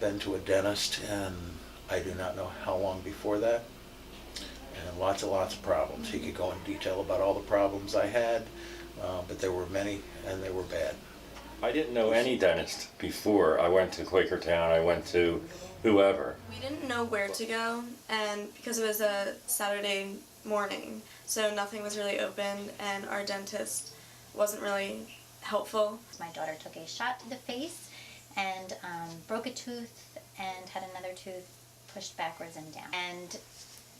been to a dentist, and I do not know how long before that, and lots of problems. He could go in detail about all the problems I had, but there were many, and they were bad. I didn't know any dentist before I went to Quakertown. I went to whoever. We didn't know where to go, and because it was a Saturday morning, so nothing was really open, and our dentist wasn't really helpful. My daughter took a shot to the face and broke a tooth and had another tooth pushed backwards and down. And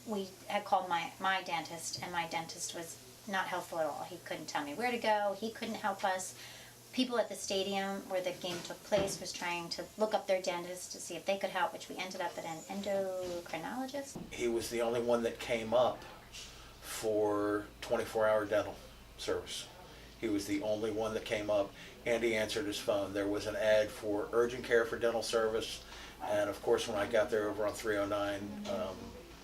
we had called my dentist, and my dentist was not helpful at all. He couldn't tell me where to go. He couldn't help us. People at the stadium where the game took place was trying to look up their dentist to see if they could help, which we ended up at an endocrinologist. He was the only one that came up for 24-hour dental service. He was the only one that came up, and he answered his phone. There was an ad for urgent care for dental service, and of course when I got there over on 309,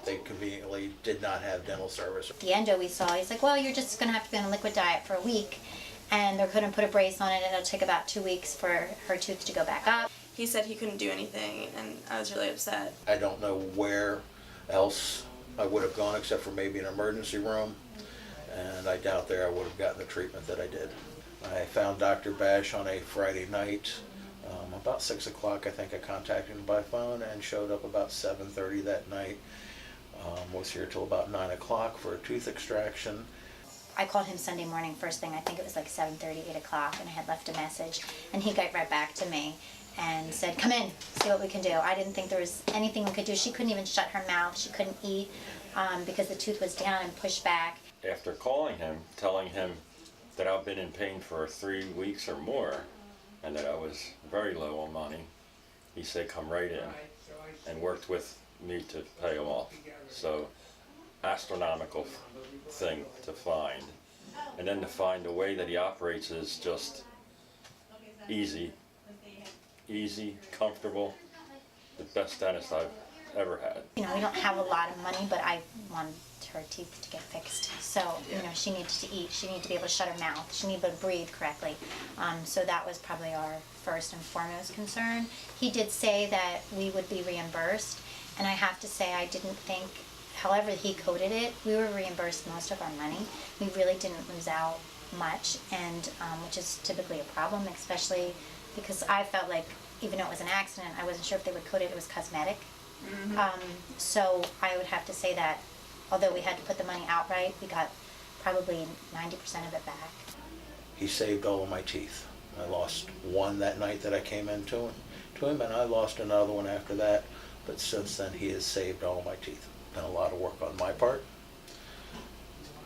they conveniently did not have dental service. The endo we saw, he's like, well, you're just going to have to be on a liquid diet for a week, and they're going to put a brace on it, and it'll take about 2 weeks for her tooth to go back up. He said he couldn't do anything, and I was really upset. I don't know where else I would have gone except for maybe an emergency room, and I doubt there I would have gotten the treatment that I did. I found Dr. Bash on a Friday night, about 6 o'clock. I think I contacted him by phone and showed up about 7:30 that night. Was here till about 9 o'clock for a tooth extraction. I called him Sunday morning first thing. I think it was like 7:30, 8 o'clock, and I had left a message, and he got right back to me and said, come in, see what we can do. I didn't think there was anything we could do. She couldn't even shut her mouth. She couldn't eat because the tooth was down and pushed back. After calling him, telling him that I've been in pain for 3 weeks or more and that I was very low on money, he said come right in, and worked with me to pay him off. So astronomical thing to find. And then to find the way that he operates is just easy, comfortable, the best dentist I've ever had. You know, we don't have a lot of money, but I wanted her teeth to get fixed. So, you know, she needed to eat, she needed to be able to shut her mouth, she needed to breathe correctly. So that was probably our first and foremost concern. He did say that we would be reimbursed, and I have to say I didn't think, however he coded it, we were reimbursed most of our money. We really didn't lose out much, and which is typically a problem, especially because I felt like even though it was an accident, I wasn't sure if they would code it was cosmetic. So I would have to say that although we had to put the money outright, we got probably 90% of it back. He saved all of my teeth. I lost one that night that I came in to him, and I lost another one after that, but since then he has saved all of my teeth. Been a lot of work on my part,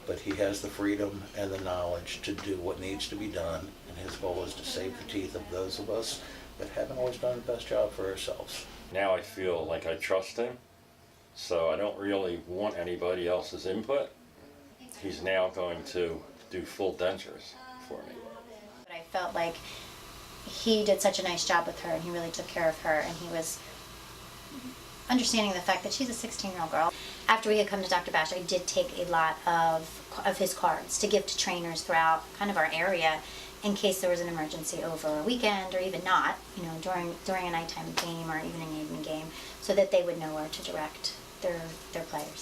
but he has the freedom and the knowledge to do what needs to be done, and his goal is to save the teeth of those of us that haven't always done the best job for ourselves. Now I feel like I trust him, so I don't really want anybody else's input. He's now going to do full dentures for me. But I felt like he did such a nice job with her, and he really took care of her, and he was understanding the fact that she's a 16-year-old girl. After we had come to Dr. Bash, I did take a lot of his cards to give to trainers throughout kind of our area in case there was an emergency over a weekend or even not, you know, during a nighttime game or even an evening game, so that they would know where to direct their players.